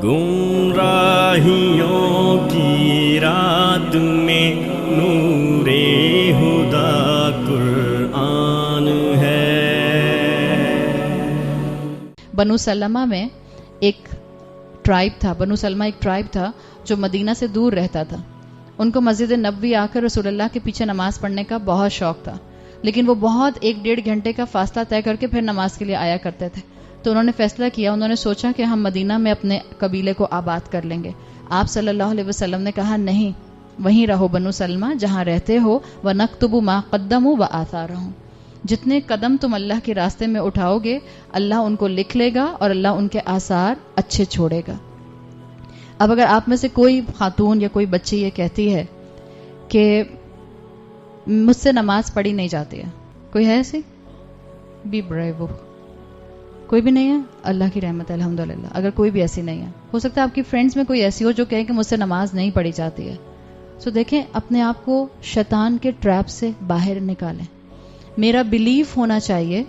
گمراہیوں کی رات میں نور ہدا قرآن ہے. بنو سلمہ میں ایک ٹرائب تھا، بنو سلمہ ایک ٹرائب تھا جو مدینہ سے دور رہتا تھا. ان کو مسجد نبوی آ کر رسول اللہ کے پیچھے نماز پڑھنے کا بہت شوق تھا، لیکن وہ بہت 1-1.5 گھنٹے کا فاصلہ طے کر کے پھر نماز کے لیے آیا کرتے تھے. تو انہوں نے فیصلہ کیا، انہوں نے سوچا کہ ہم مدینہ میں اپنے قبیلے کو آباد کر لیں گے. آپ صلی اللہ علیہ وسلم نے کہا نہیں، وہیں رہو بنو سلمہ جہاں رہتے ہو، وَنَكْتُبُ مَا قَدَّمُوا وَآثَارَهُم. جتنے قدم تم اللہ کے راستے میں اٹھاؤ گے اللہ ان کو لکھ لے گا اور اللہ ان کے آثار اچھے چھوڑے گا. اب اگر آپ میں سے کوئی خاتون یا کوئی بچی یہ کہتی ہے کہ مجھ سے نماز پڑھی نہیں جاتی ہے، کوئی ہے ایسی؟ Be brave. کوئی بھی نہیں ہے؟ اللہ کی رحمت ہے الحمدللہ. اگر کوئی بھی ایسی نہیں ہے، ہو سکتا ہے آپ کی فرینڈز میں کوئی ایسی ہو جو کہے کہ مجھ سے نماز نہیں پڑھی جاتی ہے. سو دیکھیں، اپنے آپ کو شیطان کے ٹریپ سے باہر نکالیں. میرا بیلیف ہونا چاہیے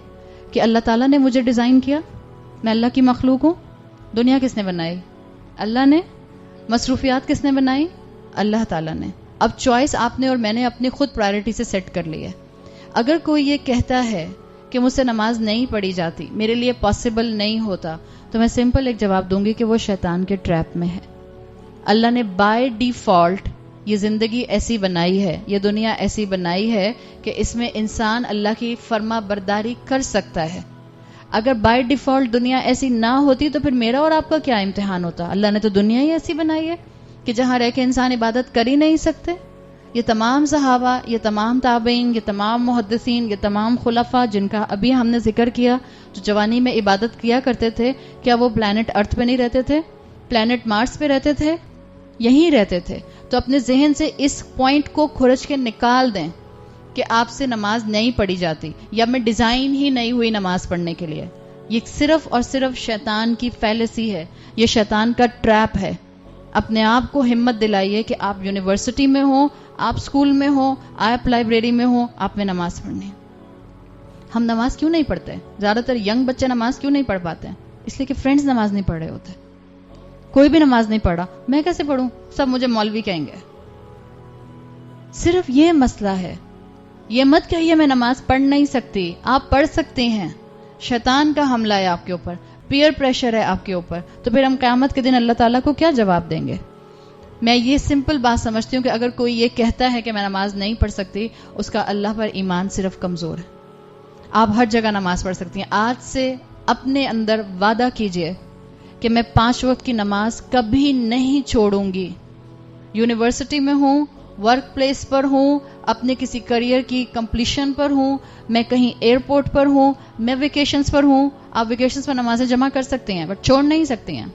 کہ اللہ تعالیٰ نے مجھے ڈیزائن کیا، میں اللہ کی مخلوق ہوں. دنیا کس نے بنائی؟ اللہ نے. مصروفیات کس نے بنائی؟ اللہ تعالیٰ نے. اب چوائس آپ نے اور میں نے اپنی خود پرائرٹی سے سیٹ کر لی ہے. اگر کوئی یہ کہتا ہے کہ مجھ سے نماز نہیں پڑھی جاتی، میرے لیے پاسبل نہیں ہوتا، تو میں سمپل ایک جواب دوں گی کہ وہ شیطان کے ٹریپ میں ہے. اللہ نے بائی ڈیفالٹ یہ زندگی ایسی بنائی ہے، یہ دنیا ایسی بنائی ہے کہ اس میں انسان اللہ کی فرما برداری کر سکتا ہے. اگر بائی ڈیفالٹ دنیا ایسی نہ ہوتی تو پھر میرا اور آپ کا کیا امتحان ہوتا؟ اللہ نے تو دنیا ہی ایسی بنائی ہے کہ جہاں رہ کے انسان عبادت کر ہی نہیں سکتے. یہ تمام صحابہ، یہ تمام تابعین، یہ تمام محدثین، یہ تمام خلفاء جن کا ابھی ہم نے ذکر کیا، جو جوانی میں عبادت کیا کرتے تھے، کیا وہ پلانٹ ارتھ پہ نہیں رہتے تھے؟ پلانٹ مارس پہ رہتے تھے؟ یہیں رہتے تھے. تو اپنے ذہن سے اس پوائنٹ کو کھرچ کے نکال دیں کہ آپ سے نماز نہیں پڑھی جاتی یا میں ڈیزائن ہی نہیں ہوئی نماز پڑھنے کے لیے. یہ صرف اور صرف شیطان کی فیلسی ہے، یہ شیطان کا ٹریپ ہے. اپنے آپ کو ہمت دلائیے کہ آپ یونیورسٹی میں ہوں، آپ اسکول میں ہوں، آپ لائبریری میں ہوں، آپ میں نماز پڑھنی ہے. ہم نماز کیوں نہیں پڑھتے؟ زیادہ تر ینگ بچے نماز کیوں نہیں پڑھ پاتے ہیں؟ اس لیے کہ فرینڈز نماز نہیں پڑھ رہے ہوتے. کوئی بھی نماز نہیں پڑھا، میں کیسے پڑھوں؟ سب مجھے مولوی کہیں گے. صرف یہ مسئلہ ہے. یہ مت کہیے میں نماز پڑھ نہیں سکتی، آپ پڑھ سکتے ہیں. شیطان کا حملہ ہے آپ کے اوپر، پیئر پریشر ہے آپ کے اوپر. تو پھر ہم قیامت کے دن اللہ تعالیٰ کو کیا جواب دیں گے؟ میں یہ سمپل بات سمجھتی ہوں کہ اگر کوئی یہ کہتا ہے کہ میں نماز نہیں پڑھ سکتی، اس کا اللہ پر ایمان صرف کمزور ہے. آپ ہر جگہ نماز پڑھ سکتی ہیں. آج سے اپنے اندر وعدہ کیجئے کہ میں 5 وقت کی نماز کبھی نہیں چھوڑوں گی. یونیورسٹی میں ہوں، ورک پلیس پر ہوں، اپنے کسی کریئر کی کمپلیشن پر ہوں، میں کہیں ایئرپورٹ پر ہوں، میں ویکیشنز پر ہوں. آپ ویکیشنز پر نمازیں جمع کر سکتے ہیں بٹ چھوڑ نہیں سکتے ہیں.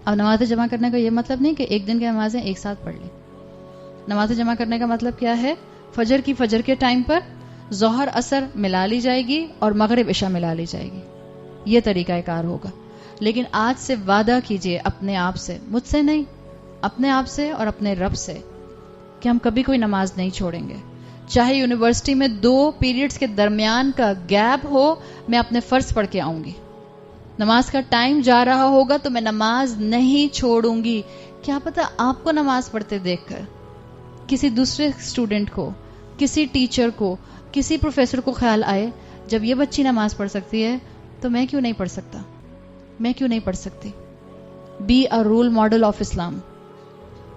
اب نمازیں جمع کرنے کا یہ مطلب نہیں کہ ایک دن کی نمازیں ایک ساتھ پڑھ لی. نمازیں جمع کرنے کا مطلب کیا ہے؟ فجر کے ٹائم پر ظہر عصر ملا لی جائے گی اور مغرب عشاء ملا لی جائے گی. یہ طریقہ کار ہوگا. لیکن آج سے وعدہ کیجئے اپنے آپ سے، مجھ سے نہیں، اپنے آپ سے اور اپنے رب سے، کہ ہم کبھی کوئی نماز نہیں چھوڑیں گے. چاہے یونیورسٹی میں 2 پیریڈز کے درمیان کا گیپ ہو، میں اپنے فرض پڑھ کے آؤں گی. نماز کا ٹائم جا رہا ہوگا تو میں نماز نہیں چھوڑوں گی. کیا پتہ آپ کو نماز پڑھتے دیکھ کر کسی دوسرے اسٹوڈنٹ کو، کسی ٹیچر کو، کسی پروفیسر کو خیال آئے جب یہ بچی نماز پڑھ سکتی ہے تو میں کیوں نہیں پڑھ سکتا، میں کیوں نہیں پڑھ سکتی. Be a role model of Islam.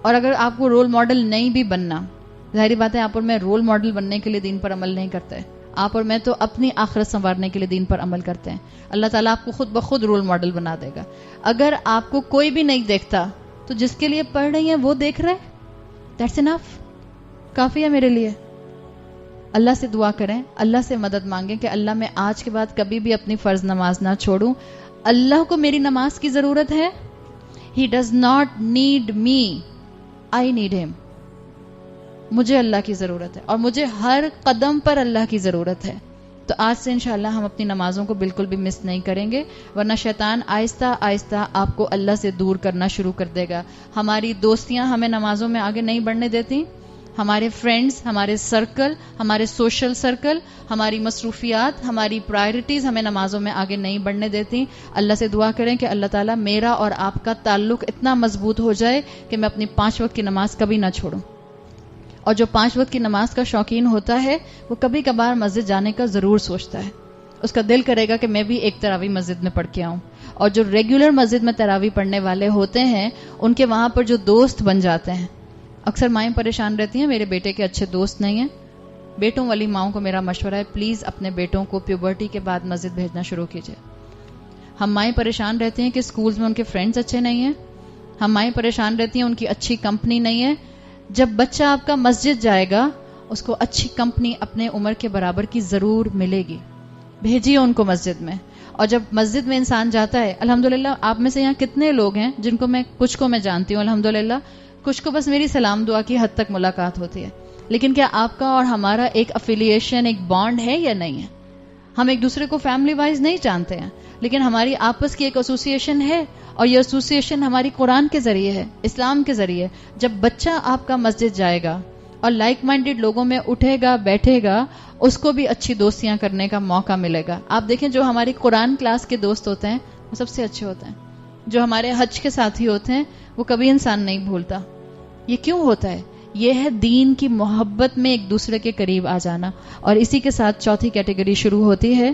اور اگر آپ کو رول ماڈل نہیں بھی بننا، ظاہری بات ہے آپ اور میں رول ماڈل بننے کے لیے دین پر عمل نہیں کرتے. آپ اور میں تو اپنی آخرت سنوارنے کے لیے دین پر عمل کرتے ہیں. اللہ تعالیٰ آپ کو خود بخود رول ماڈل بنا دے گا. اگر آپ کو کوئی بھی نہیں دیکھتا تو جس کے لیے پڑھ رہی ہیں وہ دیکھ رہے، دیٹس انف، کافی ہے میرے لیے. اللہ سے دعا کریں، اللہ سے مدد مانگیں کہ اللہ میں آج کے بعد کبھی بھی اپنی فرض نماز نہ چھوڑوں. اللہ کو میری نماز کی ضرورت ہے. He does not need me, I need him. مجھے اللہ کی ضرورت ہے اور مجھے ہر قدم پر اللہ کی ضرورت ہے. تو آج سے انشاءاللہ ہم اپنی نمازوں کو بالکل بھی مس نہیں کریں گے، ورنہ شیطان آہستہ آہستہ آپ کو اللہ سے دور کرنا شروع کر دے گا. ہماری دوستیاں ہمیں نمازوں میں آگے نہیں بڑھنے دیتی، ہمارے فرینڈز، ہمارے سرکل، ہمارے سوشل سرکل، ہماری مصروفیات، ہماری پرائرٹیز ہمیں نمازوں میں آگے نہیں بڑھنے دیتی. اللہ سے دعا کریں کہ اللہ تعالیٰ میرا اور آپ کا تعلق اتنا مضبوط ہو جائے کہ میں اپنی 5 وقت کی نماز کبھی نہ چھوڑوں. اور جو 5 وقت کی نماز کا شوقین ہوتا ہے وہ کبھی کبھار مسجد جانے کا ضرور سوچتا ہے. اس کا دل کرے گا کہ میں بھی ایک تراویح مسجد میں پڑھ کے آؤں. اور جو ریگولر مسجد میں تراویح پڑھنے والے ہوتے ہیں ان کے وہاں پر جو دوست بن جاتے ہیں. اکثر مائیں پریشان رہتی ہیں میرے بیٹے کے اچھے دوست نہیں ہیں. بیٹوں والی ماؤں کو میرا مشورہ ہے پلیز اپنے بیٹوں کو پیوبرٹی کے بعد مسجد بھیجنا شروع کیجیے. ہم مائیں پریشان رہتی ہیں کہ اسکولز میں ان کے فرینڈز اچھے نہیں ہیں. ہم مائیں پریشان رہتی ہیں ان کی اچھی کمپنی نہیں ہے. جب بچہ آپ کا مسجد جائے گا اس کو اچھی کمپنی اپنے عمر کے برابر کی ضرور ملے گی. بھیجیے ان کو مسجد میں. اور جب مسجد میں انسان جاتا ہے, الحمدللہ آپ میں سے یہاں کتنے لوگ ہیں جن کو میں کچھ کو میں جانتی ہوں الحمدللہ, کچھ کو بس میری سلام دعا کی حد تک ملاقات ہوتی ہے, لیکن کیا آپ کا اور ہمارا ایک افیلیشن, ایک بانڈ ہے یا نہیں ہے؟ ہم ایک دوسرے کو فیملی وائز نہیں جانتے ہیں, لیکن ہماری آپس کی ایک ایسوسیشن ہے, اور یہ ایسوسیشن ہماری قرآن کے ذریعے ہے, اسلام کے ذریعے. جب بچہ آپ کا مسجد جائے گا اور لائک مائنڈیڈ لوگوں میں اٹھے گا, بیٹھے گا, اس کو بھی اچھی دوستیاں کرنے کا موقع ملے گا. آپ دیکھیں جو ہماری قرآن کلاس کے دوست ہوتے ہیں وہ سب سے اچھے ہوتے ہیں. جو ہمارے حج کے ساتھی ہوتے ہیں وہ کبھی انسان نہیں بھولتا. یہ کیوں ہوتا ہے؟ یہ ہے دین کی محبت میں ایک دوسرے کے قریب آ جانا. اور اسی کے ساتھ چوتھی کیٹیگری شروع ہوتی ہے.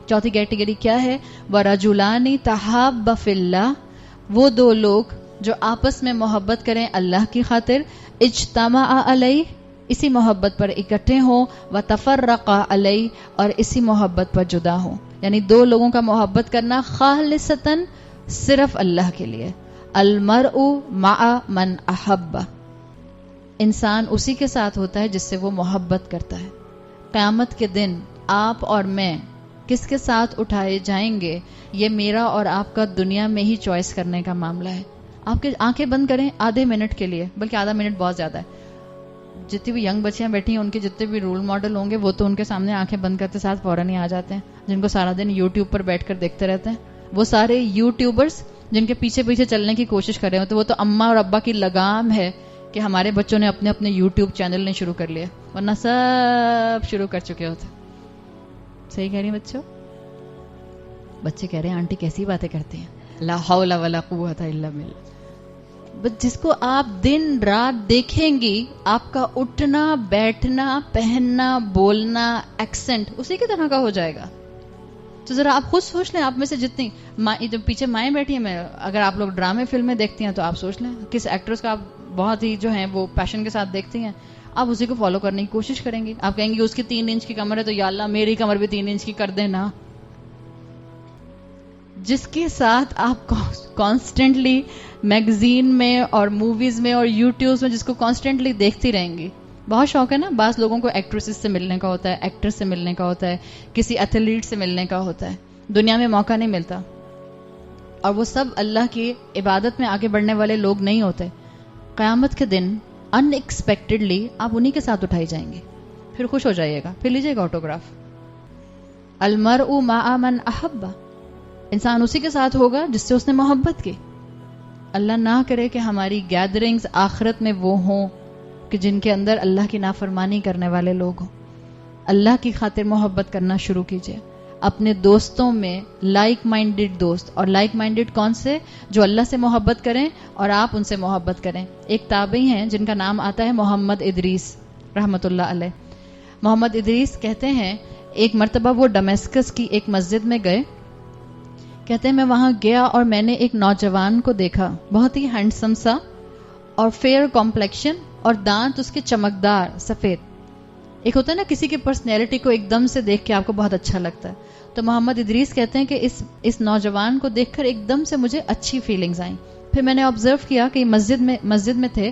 چوتھی کیٹیگری کیا ہے؟ وَرَجُلَانِ تَحَابَّ فِي اللَّهِ, وہ 2 لوگ جو آپس میں محبت کریں اللہ کی خاطر, اجتماع علیہ, اسی محبت پر اکٹھے ہوں, وتفرقا علیہ, اور اسی محبت پر جدا ہوں. یعنی 2 لوگوں کا محبت کرنا خالصتاً صرف اللہ کے لیے. المرء مع من احب, انسان اسی کے ساتھ ہوتا ہے جس سے وہ محبت کرتا ہے. قیامت کے دن آپ اور میں کس کے ساتھ اٹھائے جائیں گے یہ میرا اور آپ کا دنیا میں ہی چوائس کرنے کا معاملہ ہے. آپ کے آنکھیں بند کریں آدھے منٹ کے لیے, بلکہ آدھا منٹ بہت زیادہ ہے. جتنی بھی ینگ بچیاں بیٹھی ہیں ان کے جتنے بھی رول ماڈل ہوں گے وہ تو ان کے سامنے آنکھیں بند کرتے ساتھ فوراً ہی آ جاتے ہیں, جن کو سارا دن یوٹیوب پر بیٹھ کر دیکھتے رہتے ہیں. وہ سارے یوٹیوبرز جن کے پیچھے پیچھے چلنے کی کوشش کر رہے ہوتے, وہ تو اماں اور ابا کی لگام ہے کہ ہمارے بچوں نے اپنے اپنے یوٹیوب چینل نہیں شروع کر لیے, ورنہ سب شروع کر چکے ہوتے. صحیح کہہ رہی ہیں بچوں؟ بچے کہہ رہے ہیں آنٹی کیسی باتیں کرتی ہیں, لا حول ولا قوت الا باللہ. بس جس کو آپ دن رات دیکھیں گی, آپ کا اٹھنا بیٹھنا پہننا بولنا ایکسنٹ اسی کی طرح کا ہو جائے گا. تو ذرا آپ خود سوچ لیں, آپ میں سے جتنی جو پیچھے مائیں بیٹھی ہیں, میں اگر آپ لوگ ڈرامے فلمیں دیکھتی ہیں تو آپ سوچ لیں کس ایکٹرز کا آپ بہت ہی جو ہیں وہ پیشن کے ساتھ دیکھتی ہیں, آپ اسی کو فالو کرنے کی کوشش کریں گی. آپ کہیں گی اس کی 3 انچ کی کمر ہے تو یا اللہ میری کمر بھی 3 انچ کی کر دینا. جس کے ساتھ آپ کانسٹنٹلی میگزین میں اور موویز میں اور یوٹیوب میں جس کو کانسٹنٹلی دیکھتی رہیں گی. بہت شوق ہے نا, بعض لوگوں کو ایکٹریسز سے ملنے کا ہوتا ہے, ایکٹر سے ملنے کا ہوتا ہے, کسی ایتھلیٹ سے ملنے کا ہوتا ہے. دنیا میں موقع نہیں ملتا, اور وہ سب اللہ کی عبادت میں آگے بڑھنے والے لوگ نہیں ہوتے. قیامت کے دن ان ایکسپیکٹڈلی آپ انہی کے ساتھ اٹھائی جائیں گے. پھر خوش ہو جائیے گا, پھر لیجیے گا آٹوگراف. المرء مع من احب, انسان اسی کے ساتھ ہوگا جس سے اس نے محبت کی. اللہ نہ کرے کہ ہماری گیدرنگز آخرت میں وہ ہوں کہ جن کے اندر اللہ کی نافرمانی کرنے والے لوگ ہوں. اللہ کی خاطر محبت کرنا شروع کیجئے. اپنے دوستوں میں لائک مائنڈڈ دوست, اور لائک مائنڈڈ کون سے؟ جو اللہ سے محبت کریں اور آپ ان سے محبت کریں. ایک تابعی ہیں جن کا نام آتا ہے محمد ادریس رحمۃ اللہ علیہ. محمد ادریس کہتے ہیں ایک مرتبہ وہ ڈمیسکس کی ایک مسجد میں گئے. کہتے ہیں میں وہاں گیا اور میں نے ایک نوجوان کو دیکھا, بہت ہی ہینڈسم سا اور فیئر کمپلیکشن, اور دانت اس کے چمکدار سفید. ایک ہوتا ہے نا کسی کی پرسنالٹی کو ایک دم سے دیکھ کے آپ کو بہت اچھا لگتا ہے. تو محمد ادریس کہتے ہیں کہ اس نوجوان کو دیکھ کر ایک دم سے مجھے اچھی فیلنگز آئیں. پھر میں نے آبزرو کیا کہ مسجد میں تھے,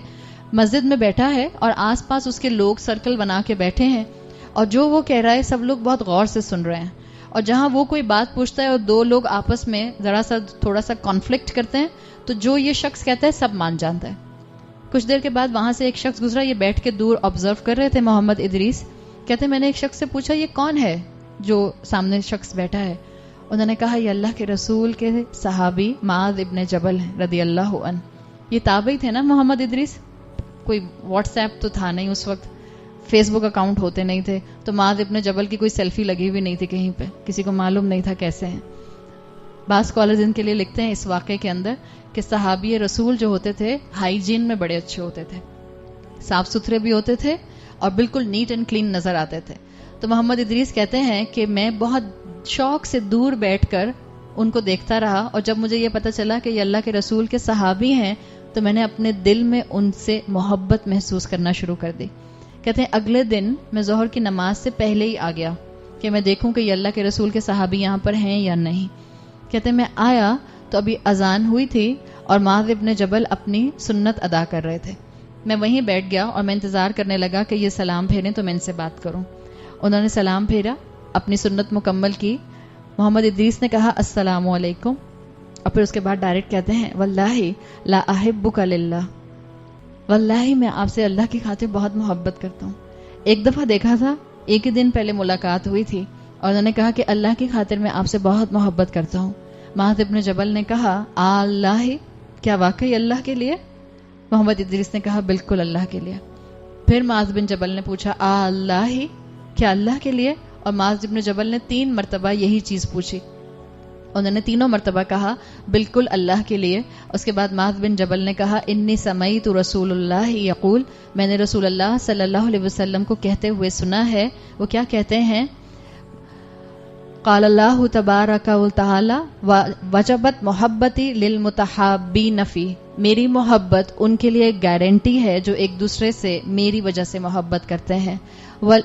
مسجد میں بیٹھا ہے اور آس پاس اس کے لوگ سرکل بنا کے بیٹھے ہیں, اور جو وہ کہہ رہا ہے سب لوگ بہت غور سے سن رہے ہیں. اور جہاں وہ کوئی بات پوچھتا ہے اور 2 لوگ آپس میں تھوڑا سا کانفلکٹ کرتے ہیں, تو جو یہ شخص کہتا ہے سب مان جانتا ہے. کچھ دیر کے بعد وہاں سے ایک شخص گزرا, یہ بیٹھ کے دور آبزرو کر رہے تھے محمد ادریس. کہتے ہیں میں نے ایک شخص سے پوچھا یہ کون ہے جو سامنے شخص بیٹھا ہے؟ انہوں نے کہا یہ اللہ کے رسول کے صحابی معاذ ابن جبل ہیں رضی اللہ عنہ. یہ تابعی تھے نا محمد ادریس. کوئی واٹس ایپ تو تھا نہیں اس وقت, فیس بک اکاؤنٹ ہوتے نہیں تھے, تو معاذ ابن جبل کی کوئی سیلفی لگی ہوئی نہیں تھی کہیں پہ, کسی کو معلوم نہیں تھا کیسے ہیں. بعض اسکالرز ان کے لیے لکھتے ہیں اس واقعے کے اندر کہ صحابی رسول جو ہوتے تھے ہائیجین میں بڑے اچھے ہوتے تھے, صاف ستھرے بھی ہوتے تھے اور بالکل نیٹ اینڈ کلین نظر آتے تھے. تو محمد ادریس کہتے ہیں کہ میں بہت شوق سے دور بیٹھ کر ان کو دیکھتا رہا, اور جب مجھے یہ پتہ چلا کہ یہ اللہ کے رسول کے صحابی ہیں تو میں نے اپنے دل میں ان سے محبت محسوس کرنا شروع کر دی. کہتے ہیں اگلے دن میں ظہر کی نماز سے پہلے ہی آ گیا کہ میں دیکھوں کہ یہ اللہ کے رسول کے صحابی یہاں پر ہیں یا نہیں. کہتے ہیں میں آیا تو ابھی اذان ہوئی تھی اور معاذ ابن جبل اپنی سنت ادا کر رہے تھے. میں وہیں بیٹھ گیا اور میں انتظار کرنے لگا کہ یہ سلام پھیریں تو میں ان سے بات کروں. انہوں نے سلام پھیرا, اپنی سنت مکمل کی. محمد ادریس نے کہا السلام علیکم, اور پھر اس کے بعد ڈائریکٹ کہتے ہیں واللہ لا احبک للہ, واللہ میں آپ سے اللہ کی خاطر بہت محبت کرتا ہوں. ایک دفعہ دیکھا تھا, ایک ہی دن پہلے ملاقات ہوئی تھی, اور انہوں نے کہا کہ اللہ کی خاطر میں آپ سے بہت محبت کرتا ہوں. معاذ ابن جبل نے کہا اللہ, کیا واقعی اللہ کے لیے؟ محمد ادریس نے کہا بالکل اللہ کے لیے. پھر معاذ بن جبل نے پوچھا اللہ, کیا اللہ کے لیے؟ اور معاذ بن جبل نے 3 مرتبہ یہی چیز پوچھی. انہوں نے تینوں مرتبہ کہا بالکل اللہ کے لیے. اس کے بعد معاذ بن جبل نے کہا انی سمعت رسول اللہ یقول, میں نے رسول اللہ صلی اللہ علیہ وسلم کو کہتے ہوئے سنا ہے. وہ کیا کہتے ہیں؟ قال اللہ تبارک و تعالی وجبت محبتی للمتحابین فی, میری محبت ان کے لیے گارنٹی ہے جو ایک دوسرے سے میری وجہ سے محبت کرتے ہیں.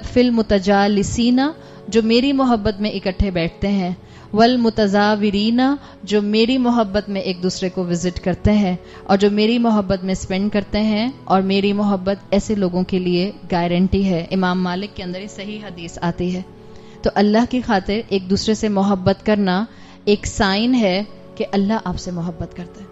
فی المتجالسین, جو میری محبت میں اکٹھے بیٹھتے ہیں. والمتزاورین, جو میری محبت میں ایک دوسرے کو وزٹ کرتے ہیں, اور جو میری محبت میں سپینڈ کرتے ہیں. اور میری محبت ایسے لوگوں کے لیے گارنٹی ہے. امام مالک کے اندر یہ صحیح حدیث آتی ہے. تو اللہ کی خاطر ایک دوسرے سے محبت کرنا ایک سائن ہے کہ اللہ آپ سے محبت کرتا ہے.